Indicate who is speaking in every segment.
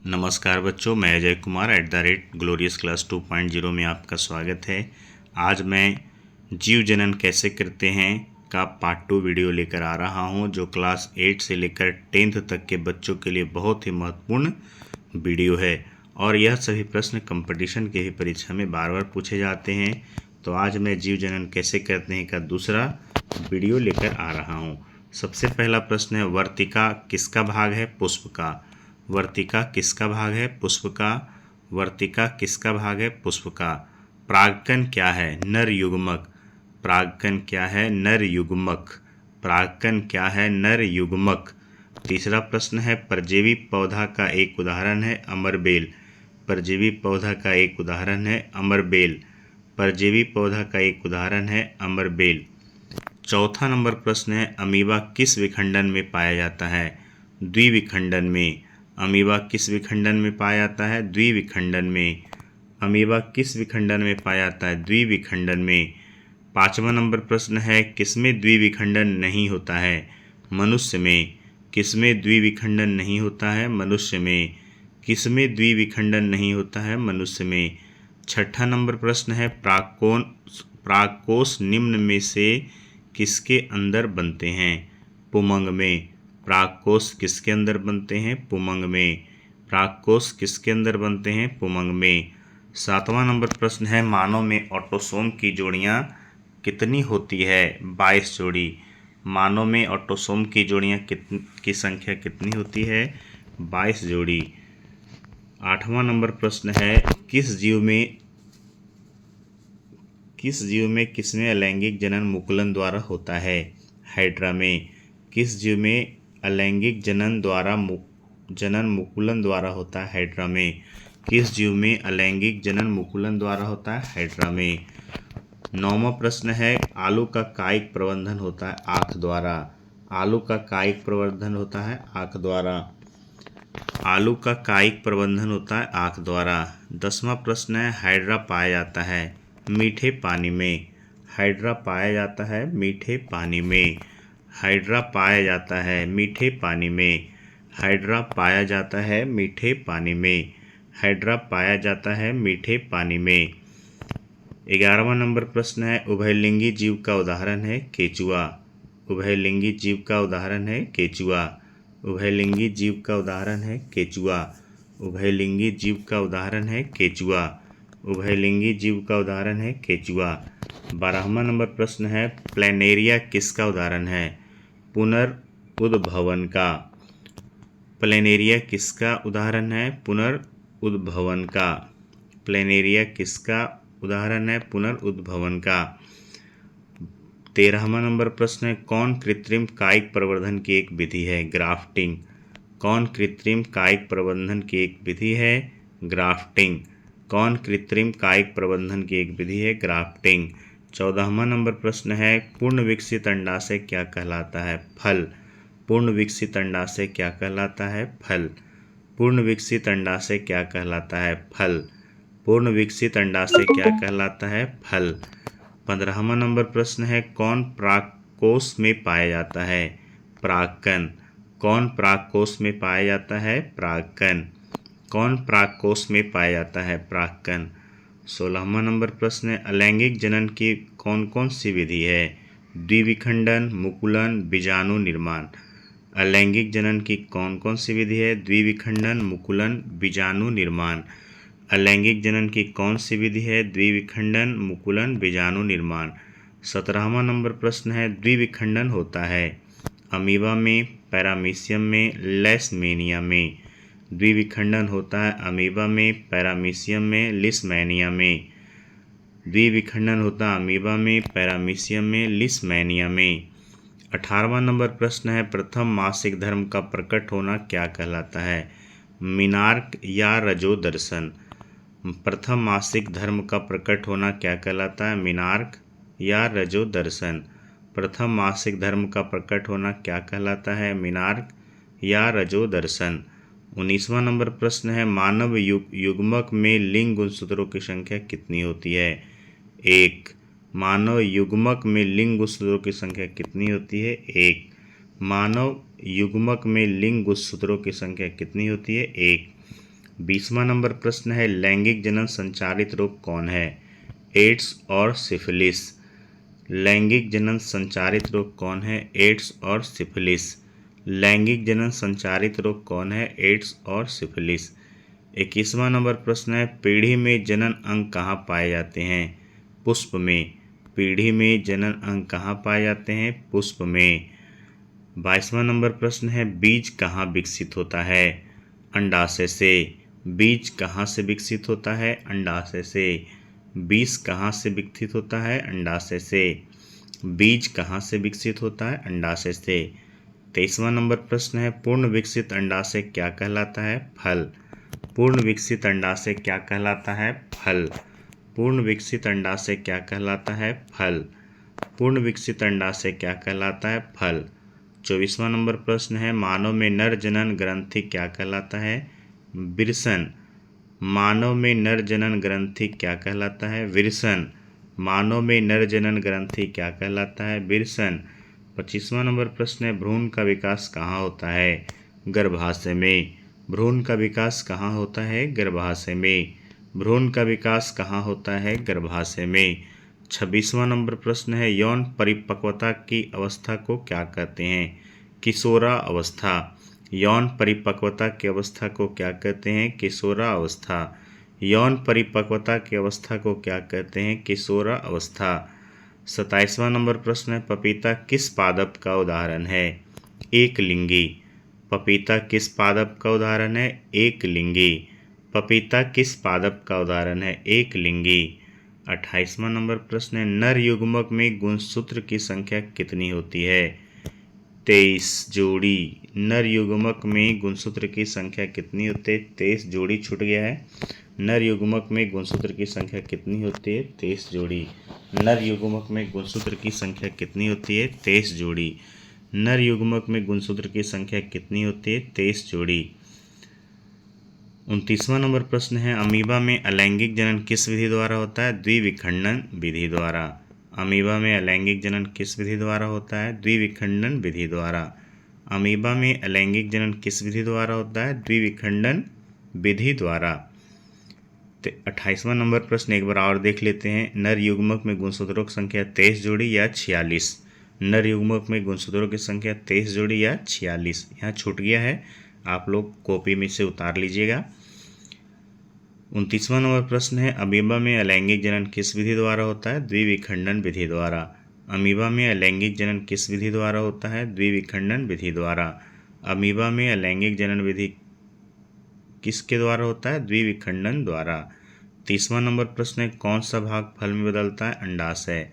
Speaker 1: नमस्कार बच्चों, मैं अजय कुमार @ग्लोरियस क्लास 2.0 में आपका स्वागत है। आज मैं जीव जनन कैसे करते हैं का पार्ट 2 वीडियो लेकर आ रहा हूं, जो क्लास 8 से लेकर 10th तक के बच्चों के लिए बहुत ही महत्वपूर्ण वीडियो है और यह सभी प्रश्न कंपटीशन के ही परीक्षा में बार बार पूछे जाते हैं। तो आज मैं जीव जनन कैसे करते हैं का दूसरा वीडियो लेकर आ रहा हूँ। सबसे पहला प्रश्न है, वर्तिका किसका भाग है? पुष्प का। वर्तिका किसका भाग है? पुष्प का। वर्तिका किसका भाग है? पुष्प का। परागकण क्या है? नर युग्मक। परागकण क्या है? नर युग्मक। परागकण क्या है? नर युग्मक। तीसरा प्रश्न है, परजीवी पौधा का एक उदाहरण है? अमरबेल। परजीवी पौधा का एक उदाहरण है? अमरबेल। परजीवी पौधा का एक उदाहरण है? अमरबेल। चौथा नंबर प्रश्न है, अमीबा किस विखंडन में पाया जाता है? द्विविखंडन में। अमीबा किस विखंडन में पाया जाता है? द्विविखंडन में। अमीबा किस विखंडन में पाया जाता है? द्विविखंडन में। पांचवा नंबर प्रश्न है, किसमें द्विविखंडन नहीं होता है? मनुष्य में। किसमें द्विविखंडन नहीं होता है? मनुष्य में। किसमें द्विविखंडन नहीं होता है? मनुष्य में। छठा नंबर प्रश्न है, परागकोश निम्न में से किसके अंदर बनते हैं? पुमंग में। परागकोश किसके अंदर बनते हैं? पुमंग में। परागकोश किसके अंदर बनते हैं? पुमंग में। सातवां नंबर प्रश्न है, मानव में ऑटोसोम की जोड़ियां कितनी होती है? 22 जोड़ी। मानव में ऑटोसोम की जोड़ियां की संख्या कितनी होती है? 22 जोड़ी। आठवां नंबर प्रश्न है, किसमें अलैंगिक जनन मुकुलन द्वारा होता है? हाइड्रा में। किस जीव में अलैंगिक जनन मुकुलन द्वारा होता है? हाइड्रा में। किस जीव में अलैंगिक जनन मुकुलन द्वारा होता है? हाइड्रा में। नौवां प्रश्न है, आलू का कायिक प्रवर्धन होता है आँख द्वारा। आलू का कायिक प्रवर्धन होता है आँख द्वारा। आलू का कायिक प्रवर्धन होता है आँख द्वारा। 10वां प्रश्न है, हाइड्रा पाया जाता है मीठे पानी में। हाइड्रा पाया जाता है मीठे पानी में। हाइड्रा पाया जाता है मीठे पानी में। हाइड्रा पाया जाता है मीठे पानी में। हाइड्रा पाया जाता है मीठे पानी में। 11वां नंबर प्रश्न है, उभयलिंगी जीव का उदाहरण है? केचुआ। उभयलिंगी जीव का उदाहरण है? केचुआ। उभयलिंगी जीव का उदाहरण है? केचुआ। उभयलिंगी जीव का उदाहरण है? केचुआ। उभयलिंगी जीव का उदाहरण है? केचुआ। 12वां नंबर प्रश्न है, प्लेनेरिया किसका उदाहरण है? पुनरुद्भवन का। प्लेनेरिया किसका उदाहरण है? पुनरुद्भवन का। प्लेनेरिया किसका उदाहरण है? पुनरुद्भवन का। 13वां नंबर प्रश्न है, कौन कृत्रिम कायिक प्रवर्धन की एक विधि है? ग्राफ्टिंग। कौन कृत्रिम कायिक प्रवर्धन की एक विधि है? ग्राफ्टिंग। कौन कृत्रिम कायिक प्रवर्धन की एक विधि है? ग्राफ्टिंग। 14वां नंबर प्रश्न है, पूर्ण विकसित अंडाशय क्या कहलाता है? फल। पूर्ण विकसित अंडाशय क्या कहलाता है? फल। पूर्ण विकसित अंडाशय क्या कहलाता है? फल। पूर्ण विकसित अंडाशय क्या कहलाता है? फल। 15वां नंबर प्रश्न है, कौन परागकोश में पाया जाता है? परागकण। कौन परागकोश में पाया जाता है? परागकण। कौन परागकोश में पाया जाता है? परागकण। 16वां नंबर प्रश्न है, अलैंगिक जनन की कौन कौन सी विधि है? द्विविखंडन, मुकुलन, बीजाणु निर्माण। अलैंगिक जनन की कौन कौन सी विधि है? द्विविखंडन, मुकुलन, बीजाणु निर्माण। अलैंगिक जनन की कौन सी विधि है? द्विविखंडन, मुकुलन, बीजाणु निर्माण। 17वां नंबर प्रश्न है, द्विविखंडन होता है अमीबा में, पैरामीशियम में, लेशमेनिया में। द्विविखंडन होता है अमीबा में, पैरामीशियम में, लिशमेनिया में। द्विविखंडन होता है अमीबा में, पैरामीशियम में, लिशमेनिया में। 18वां नंबर प्रश्न है, प्रथम मासिक धर्म का प्रकट होना क्या कहलाता है? मीनार्क या रजोदर्शन। प्रथम मासिक धर्म का प्रकट होना क्या कहलाता है? मीनार्क या रजोदर्शन। प्रथम मासिक धर्म का प्रकट होना क्या कहलाता है? मीनार्क या रजोदर्शन। 19वां नंबर प्रश्न है, मानव युग्मक में लिंग गुणसूत्रों की संख्या कितनी होती है? 1। मानव युग्मक में लिंग गुणसूत्रों की संख्या कितनी होती है? 1। मानव युग्मक में लिंग गुणसूत्रों की संख्या कितनी होती है? 1। 20वां नंबर प्रश्न है लैंगिक जनन संचारित रोग कौन है? एड्स और सिफिलिस। लैंगिक जनन संचारित रोग कौन है? एड्स और सिफिलिस। लैंगिक जनन संचारित रोग कौन है? एड्स और सिफिलिस। 21वां नंबर प्रश्न है पीढ़ी में जनन अंग कहाँ पाए जाते हैं? पुष्प में। पीढ़ी में जनन अंग कहाँ पाए जाते हैं? पुष्प में। 22वां नंबर प्रश्न है बीज कहाँ विकसित होता है? अंडाशय से। बीज कहाँ से विकसित होता है? अंडाशय से। बीज कहाँ से विकसित होता है? अंडाशय से। बीज कहाँ से विकसित होता है? अंडाशय से। 23वां नंबर प्रश्न है पूर्ण विकसित अंडाशय क्या कहलाता है? फल। पूर्ण विकसित अंडाशय क्या कहलाता है? फल। पूर्ण विकसित अंडाशय क्या कहलाता है? फल। पूर्ण विकसित अंडाशय क्या कहलाता है? फल। 24वां नंबर प्रश्न है मानव में नर जनन ग्रंथि क्या कहलाता है? विरसन। मानव में नर जनन ग्रंथि क्या कहलाता है? विरसन। मानव में नर जनन ग्रंथि क्या कहलाता है? विरसन। 25वां नंबर प्रश्न है भ्रूण का विकास कहाँ होता है? गर्भाशय में। भ्रूण का विकास कहाँ होता है? गर्भाशय में। भ्रूण का विकास कहाँ होता है? गर्भाशय में। 26वां नंबर प्रश्न है यौन परिपक्वता की अवस्था को क्या कहते हैं? किशोरा अवस्था। यौन परिपक्वता की अवस्था को क्या कहते हैं? किशोरा अवस्था। यौन परिपक्वता की अवस्था को क्या कहते हैं? किशोरा अवस्था। 27वां नंबर प्रश्न है पपीता किस पादप का उदाहरण है? एक लिंगी। पपीता किस पादप का उदाहरण है? एक लिंगी। पपीता किस पादप का उदाहरण है? एक लिंगी। 28वां नंबर प्रश्न है नर युग्मक में गुणसूत्र की संख्या कितनी होती है? 23 जोड़ी। नर युग्मक में गुणसूत्र की संख्या कितनी होती है? 23 जोड़ी। छूट गया है। नर युग्मक में गुणसूत्र की संख्या कितनी होती है? 23 जोड़ी। नर युग्मक में गुणसूत्र की संख्या कितनी होती है? 23 जोड़ी। नर युग्मक में गुणसूत्र की संख्या कितनी होती है? 23 जोड़ी। 29वां नंबर प्रश्न है अमीबा में अलैंगिक जनन किस विधि द्वारा होता है? द्विविखंडन विधि द्वारा। अमीबा में अलैंगिक जनन किस विधि द्वारा होता है? द्विविखंडन विधि द्वारा। अमीबा में अलैंगिक जनन किस विधि द्वारा होता है? द्विविखंडन विधि द्वारा। 28वां नंबर प्रश्न एक बार और देख लेते हैं नर युग्मक में गुणसूत्रों की संख्या 23 जोड़ी या 46? नर युग्मक में गुणसूत्रों की संख्या 23 जोड़ी या 46? यहाँ छूट गया है, आप लोग कॉपी में से उतार लीजिएगा। 29वां नंबर प्रश्न है अमीबा में अलैंगिक जनन किस विधि द्वारा होता है? द्विविखंडन विधि द्वारा। अमीबा में अलैंगिक जनन किस विधि द्वारा होता है? द्विविखंडन विधि द्वारा। अमीबा में अलैंगिक जनन विधि किसके द्वारा होता है? द्विविखंडन द्वारा। 30वां नंबर प्रश्न है कौन सा भाग फल में बदलता है? अंडाशय।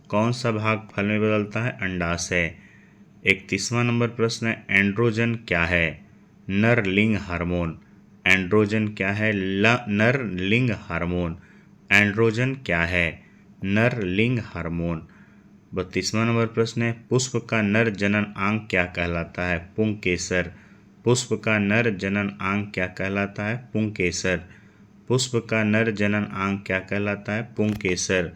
Speaker 1: कौन सा भाग फल में बदलता है? अंडाशय। 31वां नंबर प्रश्न है एंड्रोजन क्या है? नर लिंग हार्मोन। एंड्रोजन क्या है? नर लिंग हार्मोन। एंड्रोजन क्या है? नर लिंग हार्मोन। 32वां नंबर प्रश्न है पुष्प का नर जनन अंग क्या कहलाता है? पुंकेसर। पुष्प का नर जनन अंग क्या कहलाता है? पुंकेसर। पुष्प का नर जनन अंग क्या कहलाता है? पुंकेसर।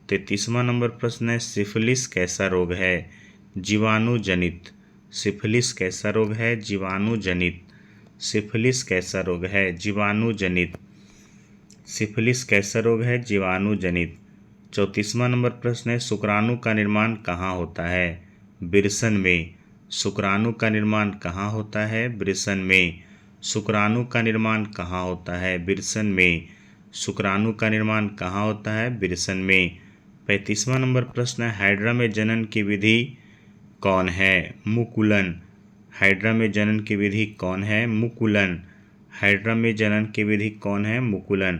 Speaker 1: 33वां नंबर प्रश्न है सिफिलिस कैसा रोग है? जीवाणु जनित। सिफिलिस कैसा रोग है? जीवाणु जनित। सिफिलिस कैसा रोग है? जीवाणु जनित। सिफिलिस कैसा रोग है? जीवाणु जनित। 34वां नंबर प्रश्न है शुक्राणु का निर्माण कहाँ होता है? विरसन में। शुक्राणु का निर्माण कहाँ होता है? विरसन में। शुक्राणु का निर्माण कहाँ होता है? विरसन में। शुक्राणु का निर्माण कहाँ होता है? विरसन में। 35वां नंबर प्रश्न है हाइड्रा में जनन की विधि कौन है? मुकुलन। हाइड्रा में जनन की विधि कौन है? मुकुलन। हाइड्रा में जनन की विधि कौन है? मुकुलन।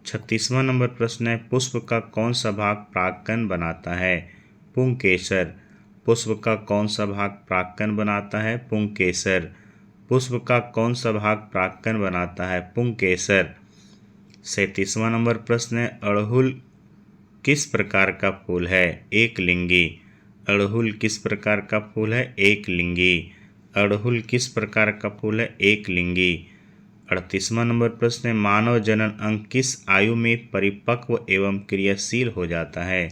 Speaker 1: 36वां नंबर प्रश्न है पुष्प का कौन सा भाग परागकण बनाता है? पुंकेसर। पुष्प का कौन सा भाग परागकण बनाता है? पुंकेसर। पुष्प का कौन सा भाग परागकण बनाता है? पुंकेसर। 37वां नंबर प्रश्न है अड़हुल किस प्रकार का फूल है? एक लिंगी। अड़हुल किस प्रकार का फूल है? एक लिंगी। अड़हुल किस प्रकार का फूल है? एक लिंगी। 38वां नंबर प्रश्न है मानव जनन अंग किस आयु में परिपक्व एवं क्रियाशील हो जाता है?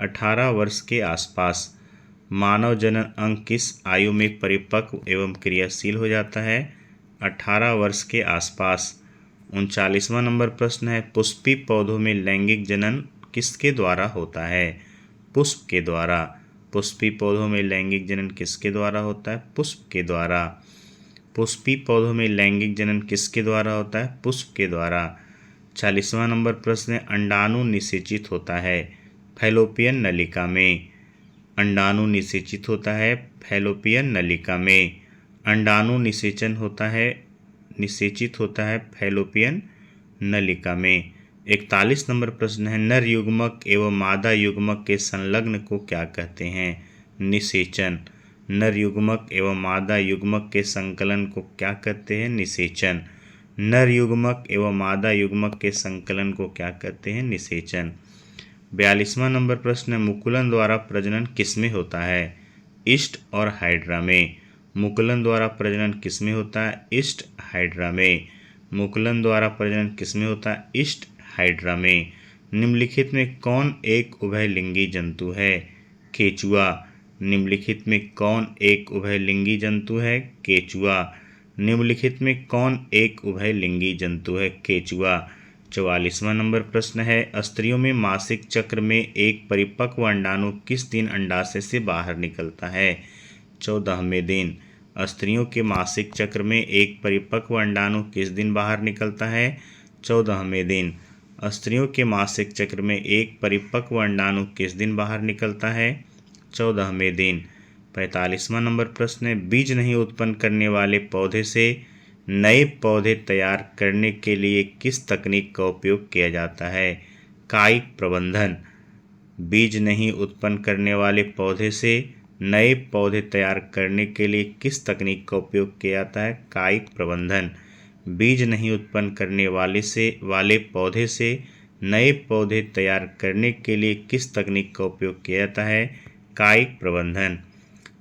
Speaker 1: 18 वर्ष के आसपास। मानव जनन अंग किस आयु में परिपक्व एवं क्रियाशील हो जाता है? 18 वर्ष के आसपास। 39वां नंबर प्रश्न है, पुष्पी पौधों में लैंगिक जनन किसके द्वारा होता है? पुष्प के द्वारा। पुष्पी पौधों में लैंगिक जनन किसके द्वारा होता है? पुष्प के द्वारा। पुष्पी पौधों में लैंगिक जनन किसके द्वारा होता है? पुष्प के द्वारा। 40वां नंबर प्रश्न है, अंडाणु निषेचित होता है फैलोपियन नलिका में। अंडाणु निषेचित होता है फैलोपियन नलिका में। अंडाणु निषेचन होता है, निषेचित होता है फैलोपियन नलिका में। 41 नंबर प्रश्न है, नर युग्मक एवं मादा युग्मक के संलग्न को क्या कहते हैं? निषेचन। नर युग्मक एवं मादा युग्मक के संकलन को क्या कहते हैं? निषेचन। नर युग्मक एवं मादा युग्मक के संकलन को क्या कहते हैं? निषेचन। 42वां नंबर प्रश्न है, मुकुलन द्वारा प्रजनन किसमें होता है? ईस्ट और हाइड्रा में। मुकुलन द्वारा प्रजनन किसमें होता है? ईस्ट हाइड्रा में। मुकुलन द्वारा प्रजनन किसमें होता है? ईस्ट हाइड्रा में। निम्नलिखित में कौन एक उभयलिंगी जंतु है? केचुआ। निम्नलिखित में कौन एक उभयलिंगी जंतु है? केचुआ। निम्नलिखित में कौन एक उभयलिंगी जंतु है? केचुआ। 44वां नंबर प्रश्न है, स्त्रियों में मासिक चक्र में एक परिपक्व अंडाणु किस दिन अंडाशय से बाहर निकलता है? 14वें दिन। स्त्रियों के मासिक चक्र में एक परिपक्व अंडाणु किस दिन बाहर निकलता है? 14वें दिन। स्त्रियों के मासिक चक्र में एक परिपक्व अंडाणु किस दिन बाहर निकलता है? 14वें दिन। 45वां नंबर प्रश्न है, बीज नहीं उत्पन्न करने वाले पौधे से नए पौधे तैयार करने के लिए किस तकनीक का उपयोग किया जाता है? कायिक प्रबंधन। बीज नहीं उत्पन्न करने वाले पौधे से नए पौधे तैयार करने के लिए किस तकनीक का उपयोग किया जाता है? कायिक प्रबंधन। बीज नहीं उत्पन्न करने वाले पौधे से नए पौधे तैयार करने के लिए किस तकनीक का उपयोग किया जाता है? कायिक प्रबंधन।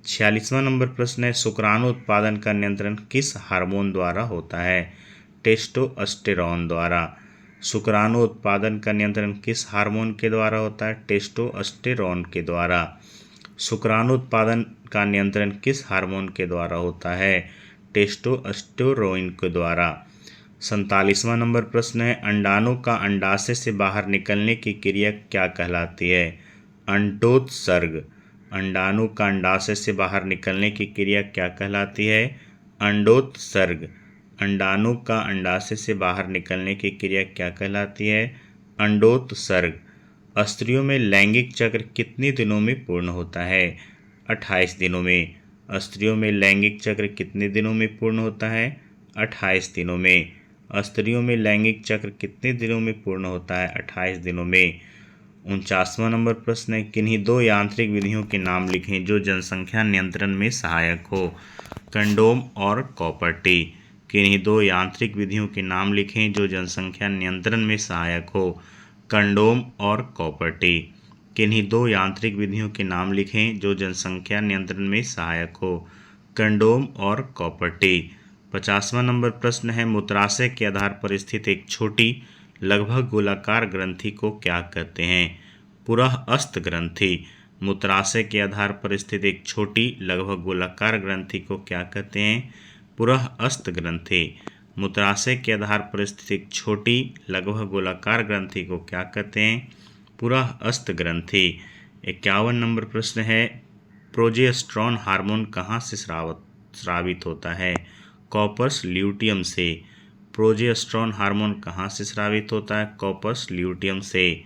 Speaker 1: 46वां नंबर प्रश्न है, शुक्राणु उत्पादन का नियंत्रण किस हार्मोन द्वारा होता है? टेस्टोस्टेरोन द्वारा। शुक्राणु उत्पादन का नियंत्रण किस हार्मोन के द्वारा होता है? टेस्टोस्टेरोन के द्वारा। शुक्राणु उत्पादन का नियंत्रण किस हार्मोन के द्वारा होता है? टेस्टोस्टेरोन के द्वारा। 47वां नंबर प्रश्न है, अंडाणु का अंडाशय से बाहर निकलने की क्रिया क्या कहलाती है? अंडोत्सर्ग। अंडाणु का अंडाशय से बाहर निकलने की क्रिया क्या कहलाती है? अंडोत्सर्ग। अंडाणु का अंडाशय से बाहर निकलने की क्रिया क्या कहलाती है? अंडोत्सर्ग। स्त्रियों में लैंगिक चक्र कितने दिनों में पूर्ण होता है? 28 दिनों में। स्त्रियों में लैंगिक चक्र कितने दिनों में पूर्ण होता है? 28 दिनों में। स्त्रियों में लैंगिक चक्र कितने दिनों में पूर्ण होता है? 28 दिनों में। 49वां नंबर प्रश्न है, किन्हीं दो यांत्रिक विधियों के नाम लिखें जो जनसंख्या नियंत्रण में सहायक हो? कंडोम और कॉपर टी। किन्हीं दो यांत्रिक विधियों के नाम लिखें जो जनसंख्या नियंत्रण में सहायक हो? कंडोम और कॉपर टी। किन्हीं दो यांत्रिक विधियों के नाम लिखें जो जनसंख्या नियंत्रण में सहायक हो? कंडोम और कॉपर टी। 50वां नंबर प्रश्न है, मूत्राशय के आधार पर स्थित एक छोटी लगभग गोलाकार ग्रंथि को क्या कहते हैं? पुरःअस्थ ग्रंथि। मूत्राशय के आधार पर स्थित एक छोटी लगभग गोलाकार ग्रंथि को क्या कहते हैं? पुरःअस्थ ग्रंथि। मूत्राशय के आधार पर स्थित एक छोटी लगभग गोलाकार ग्रंथि को क्या कहते हैं? पुरःअस्थ ग्रंथि। 51 नंबर प्रश्न है, प्रोजेस्टेरॉन हार्मोन कहाँ से स्रावित होता है? कॉर्पस ल्यूटियम से। प्रोजेस्टेरॉन हार्मोन कहाँ से स्रावित होता है? कॉर्पस ल्यूटियम से।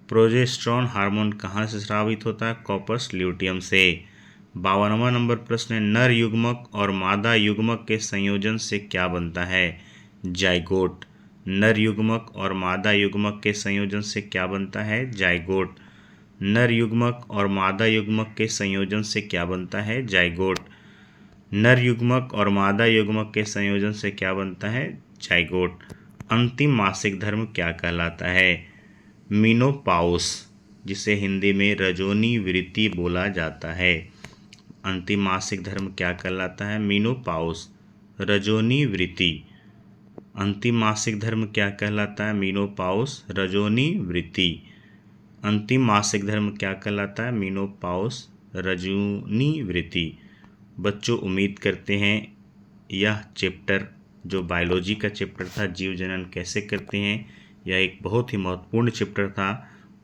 Speaker 1: प्रोजेस्टेरॉन हार्मोन कहाँ से स्रावित होता है? कॉर्पस ल्यूटियम से। 52वां नंबर प्रश्न है, नर युग्मक और मादा युग्मक के संयोजन से क्या बनता है? जाइगोट। नर युग्मक और मादा युग्मक के संयोजन से क्या बनता है? जाइगोट। नर युग्मक और मादा युग्मक के संयोजन से क्या बनता है? जाइगोट। नर युग्मक और मादा युग्मक के संयोजन से क्या बनता है? जाइगोट। अंतिम मासिक धर्म क्या कहलाता है? मीनोपाउस, जिसे हिंदी में रजोनी वृत्ति बोला जाता है। अंतिम मासिक धर्म क्या कहलाता है? मीनोपाउस, रजोनी वृत्ति। अंतिम मासिक धर्म क्या कहलाता है? मीनोपाउस, रजोनी वृत्ति। अंतिम मासिक धर्म क्या कहलाता है? मीनोपाउस, रजोनी वृत्ति। बच्चों, उम्मीद करते हैं यह चैप्टर जो बायोलॉजी का चैप्टर था, जीव जनन कैसे करते हैं, यह एक बहुत ही महत्वपूर्ण चैप्टर था।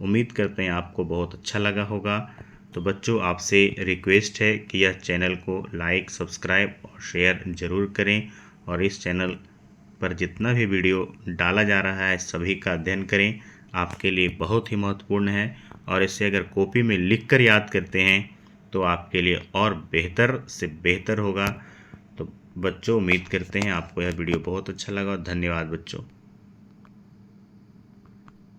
Speaker 1: उम्मीद करते हैं आपको बहुत अच्छा लगा होगा। तो बच्चों, आपसे रिक्वेस्ट है कि यह चैनल को लाइक, सब्सक्राइब और शेयर ज़रूर करें, और इस चैनल पर जितना भी वीडियो डाला जा रहा है सभी का अध्ययन करें, आपके लिए बहुत ही महत्वपूर्ण है। और इसे अगर कॉपी में लिख कर याद करते हैं तो आपके लिए और बेहतर से बेहतर होगा। तो बच्चों, उम्मीद करते हैं आपको यह वीडियो बहुत अच्छा लगा। धन्यवाद बच्चों।